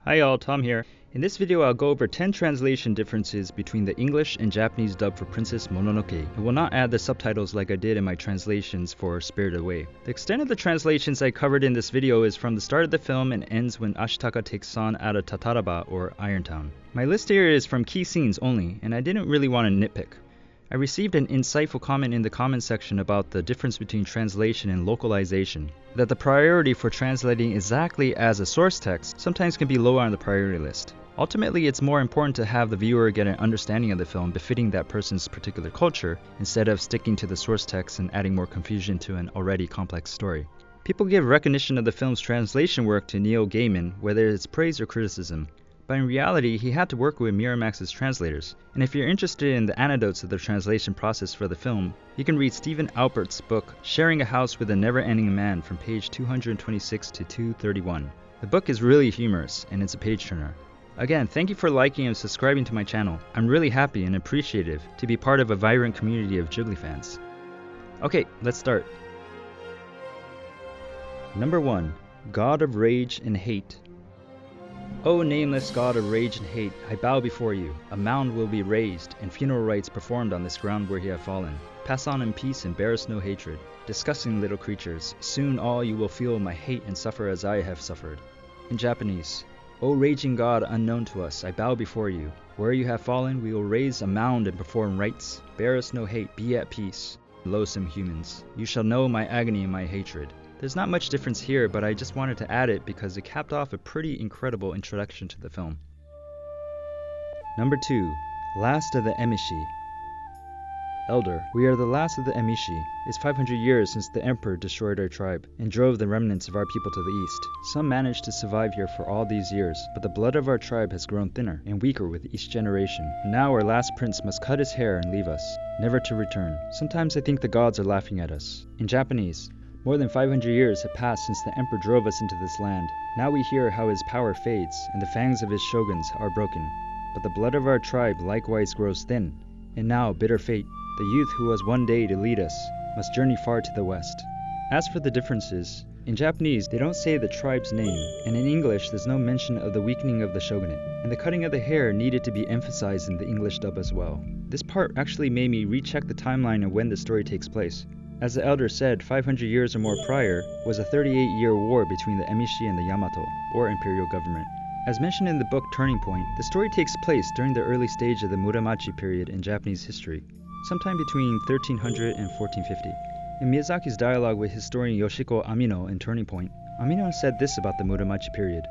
Hi y'all, Tom here. In this video I'll go over 10 translation differences between the English and Japanese dub for Princess Mononoke. I will not add the subtitles like I did in my translations for Spirited Away. The extent of the translations I covered in this video is from the start of the film and ends when Ashitaka takes San out of Tataraba or Irontown. My list here is from key scenes only, and I didn't really want to nitpick. I received an insightful comment in the comment section about the difference between translation and localization, that the priority for translating exactly as a source text sometimes can be low on the priority list. Ultimately, it's more important to have the viewer get an understanding of the film befitting that person's particular culture, instead of sticking to the source text and adding more confusion to an already complex story. People give recognition of the film's translation work to Neil Gaiman, whether it's praise or criticism. But in reality, he had to work with Miramax's translators, and if you're interested in the anecdotes of the translation process for the film, you can read Stephen Alpert's book, Sharing a House with a Never-Ending Man, from page 226 to 231. The book is really humorous, and it's a page-turner. Again, thank you for liking and subscribing to my channel. I'm really happy and appreciative to be part of a vibrant community of Ghibli fans. Okay, let's start. Number 1. God of Rage and Hate. O nameless God of rage and hate, I bow before you. A mound will be raised, and funeral rites performed on this ground where he have fallen. Pass on in peace and bear us no hatred. Disgusting little creatures, soon all you will feel my hate and suffer as I have suffered. In Japanese, O raging God unknown to us, I bow before you. Where you have fallen, we will raise a mound and perform rites. Bear us no hate, be at peace. Loathsome humans, you shall know my agony and my hatred. There's not much difference here, but I just wanted to add it because it capped off a pretty incredible introduction to the film. Number 2. Last of the Emishi. Elder, we are the last of the Emishi. It's 500 years since the Emperor destroyed our tribe and drove the remnants of our people to the east. Some managed to survive here for all these years, but the blood of our tribe has grown thinner and weaker with each generation. And now our last prince must cut his hair and leave us, never to return. Sometimes I think the gods are laughing at us. In Japanese, more than 500 years have passed since the emperor drove us into this land. Now we hear how his power fades, and the fangs of his shoguns are broken. But the blood of our tribe likewise grows thin. And now, bitter fate, the youth who was one day to lead us, must journey far to the west. As for the differences, in Japanese they don't say the tribe's name, and in English there's no mention of the weakening of the shogunate, and the cutting of the hair needed to be emphasized in the English dub as well. This part actually made me recheck the timeline of when the story takes place. As the elder said, 500 years or more prior was a 38-year war between the Emishi and the Yamato, or imperial government. As mentioned in the book Turning Point, the story takes place during the early stage of the Muromachi period in Japanese history, sometime between 1300 and 1450. In Miyazaki's dialogue with historian Yoshiko Amino in Turning Point, Amino said this about the Muromachi period.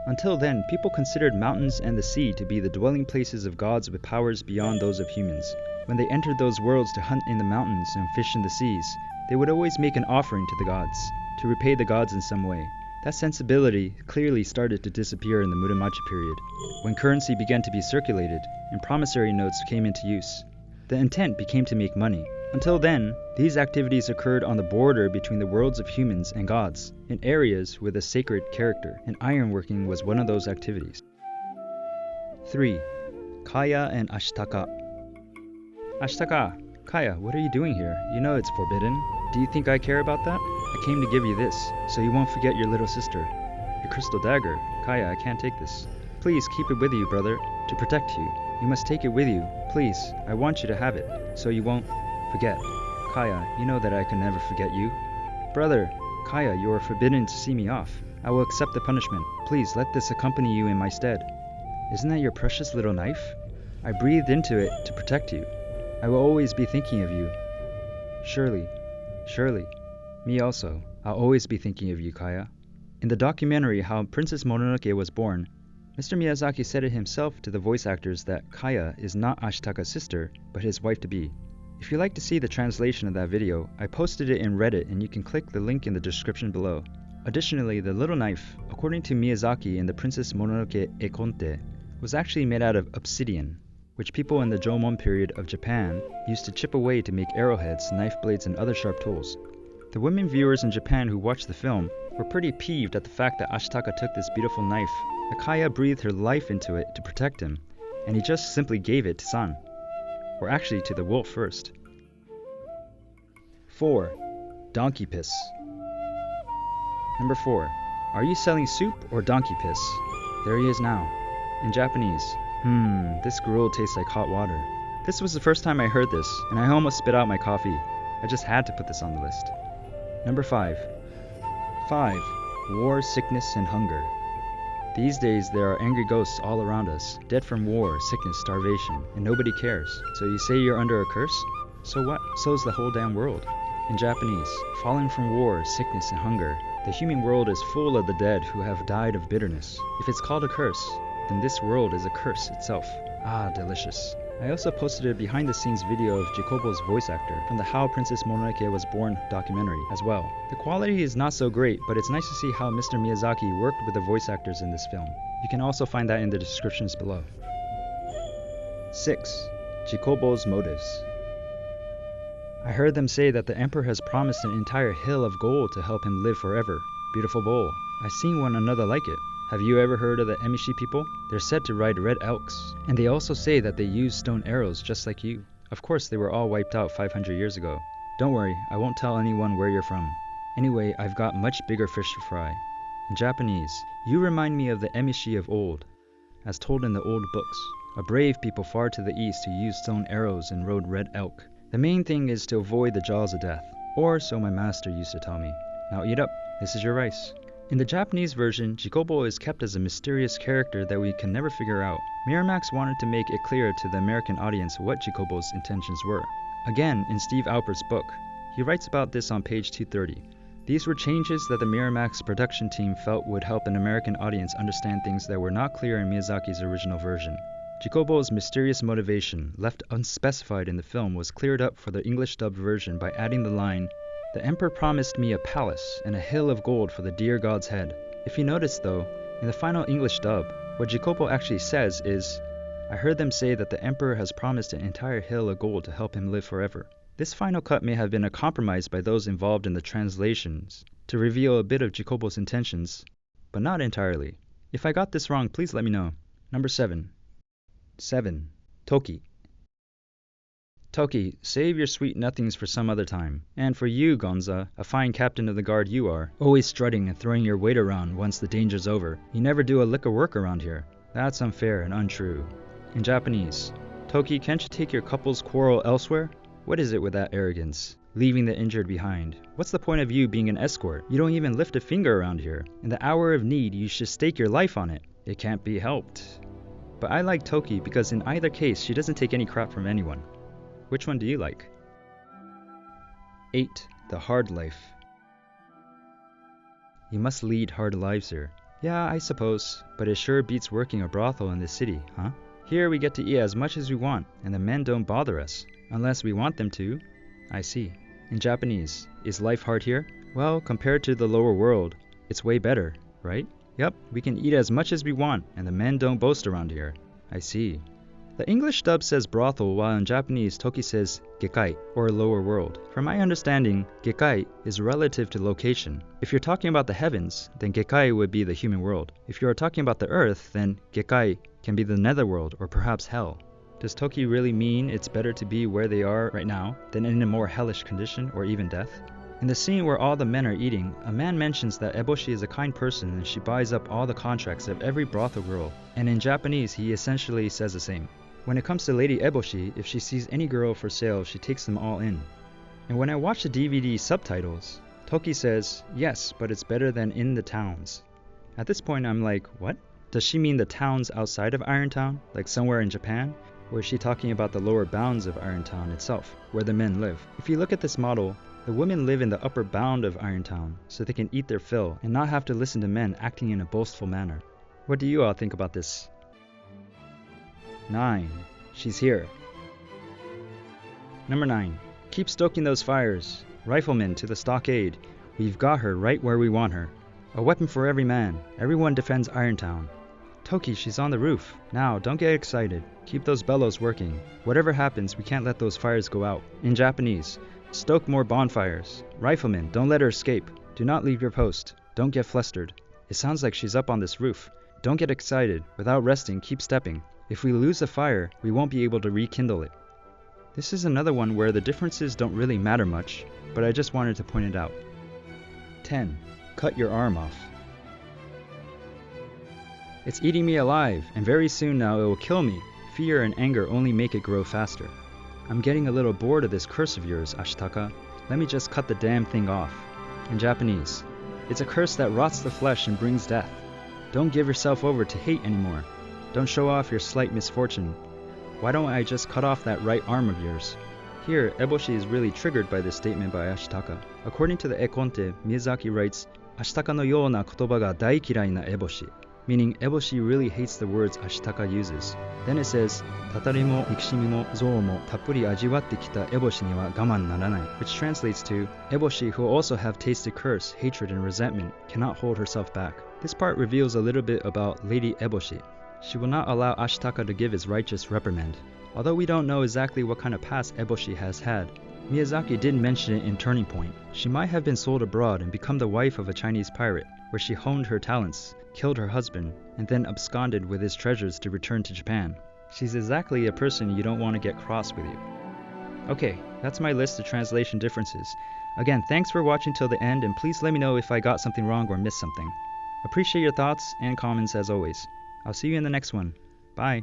Until then, people considered mountains and the sea to be the dwelling places of gods with powers beyond those of humans. When they entered those worlds to hunt in the mountains and fish in the seas, they would always make an offering to the gods, to repay the gods in some way. That sensibility clearly started to disappear in the Muromachi period, when currency began to be circulated and promissory notes came into use. The intent became to make money. Until then, these activities occurred on the border between the worlds of humans and gods, in areas with a sacred character, and ironworking was one of those activities. 3. Kaya and Ashitaka. Ashitaka, Kaya, what are you doing here? You know it's forbidden. Do you think I care about that? I came to give you this, so you won't forget your little sister. Your crystal dagger. Kaya, I can't take this. Please keep it with you, brother, to protect you. You must take it with you. Please, I want you to have it, so you won't forget. Kaya, you know that I can never forget you. Brother, Kaya, you are forbidden to see me off. I will accept the punishment. Please let this accompany you in my stead. Isn't that your precious little knife? I breathed into it to protect you. I will always be thinking of you. Surely, surely. Me also. I'll always be thinking of you, Kaya. In the documentary How Princess Mononoke Was Born, Mr. Miyazaki said it himself to the voice actors that Kaya is not Ashitaka's sister, but his wife-to-be. If you'd like to see the translation of that video, I posted it in Reddit and you can click the link in the description below. Additionally, the little knife, according to Miyazaki in the Princess Mononoke Ekonte, was actually made out of obsidian, which people in the Jomon period of Japan used to chip away to make arrowheads, knife blades, and other sharp tools. The women viewers in Japan who watched the film were pretty peeved at the fact that Ashitaka took this beautiful knife. Kaya breathed her life into it to protect him, and he just simply gave it to San. Or actually to the wolf first. 4. Donkey piss. Number 4. Are you selling soup or donkey piss? There he is now. In Japanese, this gruel tastes like hot water. This was the first time I heard this, and I almost spit out my coffee. I just had to put this on the list. Number 5. 5. War, sickness, and hunger. These days there are angry ghosts all around us, dead from war, sickness, starvation, and nobody cares. So you say you're under a curse? So what? So's the whole damn world. In Japanese, fallen from war, sickness, and hunger, the human world is full of the dead who have died of bitterness. If it's called a curse, then this world is a curse itself. Ah, delicious. I also posted a behind-the-scenes video of Jacobo's voice actor from the How Princess Mononoke Was Born documentary as well. The quality is not so great, but it's nice to see how Mr. Miyazaki worked with the voice actors in this film. You can also find that in the descriptions below. 6. Jacobo's motives. I heard them say that the emperor has promised an entire hill of gold to help him live forever. Beautiful bowl. I've seen one another like it. Have you ever heard of the Emishi people? They're said to ride red elks. And they also say that they use stone arrows just like you. Of course, they were all wiped out 500 years ago. Don't worry, I won't tell anyone where you're from. Anyway, I've got much bigger fish to fry. In Japanese, you remind me of the Emishi of old, as told in the old books. A brave people far to the east who used stone arrows and rode red elk. The main thing is to avoid the jaws of death. Or so my master used to tell me. Now eat up, this is your rice. In the Japanese version, Jacobo is kept as a mysterious character that we can never figure out. Miramax wanted to make it clear to the American audience what Jacobo's intentions were. Again, in Steve Alpert's book, he writes about this on page 230. These were changes that the Miramax production team felt would help an American audience understand things that were not clear in Miyazaki's original version. Jacobo's mysterious motivation, left unspecified in the film, was cleared up for the English dubbed version by adding the line, "The emperor promised me a palace and a hill of gold for the dear god's head." If you notice though, in the final English dub, what Jacobo actually says is, "I heard them say that the emperor has promised an entire hill of gold to help him live forever." This final cut may have been a compromise by those involved in the translations to reveal a bit of Jacobo's intentions, but not entirely. If I got this wrong, please let me know. Number 7. 7. Toki. Toki, save your sweet nothings for some other time. And for you, Gonza, a fine captain of the guard you are, always strutting and throwing your weight around once the danger's over. You never do a lick of work around here. That's unfair and untrue. In Japanese, Toki, can't you take your couple's quarrel elsewhere? What is it with that arrogance? Leaving the injured behind. What's the point of you being an escort? You don't even lift a finger around here. In the hour of need, you should stake your life on it. It can't be helped. But I like Toki because in either case, she doesn't take any crap from anyone. Which one do you like? 8. The hard life. You must lead hard lives here. Yeah, I suppose, but it sure beats working a brothel in this city, huh? Here we get to eat as much as we want, and the men don't bother us, unless we want them to. I see. In Japanese, is life hard here? Well, compared to the lower world, it's way better, right? Yep, we can eat as much as we want, and the men don't boast around here. I see. The English dub says brothel, while in Japanese Toki says gekai, or lower world. From my understanding, gekai is relative to location. If you're talking about the heavens, then gekai would be the human world. If you're talking about the earth, then gekai can be the netherworld, or perhaps hell. Does Toki really mean it's better to be where they are right now than in a more hellish condition, or even death? In the scene where all the men are eating, a man mentions that Eboshi is a kind person and she buys up all the contracts of every brothel girl, and in Japanese he essentially says the same. When it comes to Lady Eboshi, if she sees any girl for sale, she takes them all in. And when I watch the DVD subtitles, Toki says, yes, but it's better than in the towns. At this point I'm like, what? Does she mean the towns outside of Irontown, like somewhere in Japan? Or is she talking about the lower bounds of Irontown itself, where the men live? If you look at this model, the women live in the upper bound of Irontown, so they can eat their fill and not have to listen to men acting in a boastful manner. What do you all think about this? 9. She's here. Number 9. Keep stoking those fires. Riflemen to the stockade. We've got her right where we want her. A weapon for every man. Everyone defends Irontown. Toki, she's on the roof. Now, don't get excited. Keep those bellows working. Whatever happens, we can't let those fires go out. In Japanese, stoke more bonfires. Riflemen, don't let her escape. Do not leave your post. Don't get flustered. It sounds like she's up on this roof. Don't get excited. Without resting, keep stepping. If we lose the fire, we won't be able to rekindle it. This is another one where the differences don't really matter much, but I just wanted to point it out. 10. Cut your arm off. It's eating me alive, and very soon now it will kill me. Fear and anger only make it grow faster. I'm getting a little bored of this curse of yours, Ashitaka. Let me just cut the damn thing off. In Japanese, it's a curse that rots the flesh and brings death. Don't give yourself over to hate anymore. Don't show off your slight misfortune. Why don't I just cut off that right arm of yours? Here, Eboshi is really triggered by this statement by Ashitaka. According to the Ekonte, Miyazaki writes, Ashitaka no you na kotoba ga daikirai na Eboshi, meaning Eboshi really hates the words Ashitaka uses. Then it says, Tatari mo ikishimi mo zou mo tappuri ajiwatte kita Eboshi ni wa gaman naranai, which translates to, Eboshi, who also have tasted curse, hatred, and resentment, cannot hold herself back. This part reveals a little bit about Lady Eboshi. She will not allow Ashitaka to give his righteous reprimand. Although we don't know exactly what kind of past Eboshi has had, Miyazaki did mention it in Turning Point. She might have been sold abroad and become the wife of a Chinese pirate, where she honed her talents, killed her husband, and then absconded with his treasures to return to Japan. She's exactly a person you don't want to get cross with you. Okay, that's my list of translation differences. Again, thanks for watching till the end, and please let me know if I got something wrong or missed something. Appreciate your thoughts and comments as always. I'll see you in the next one. Bye.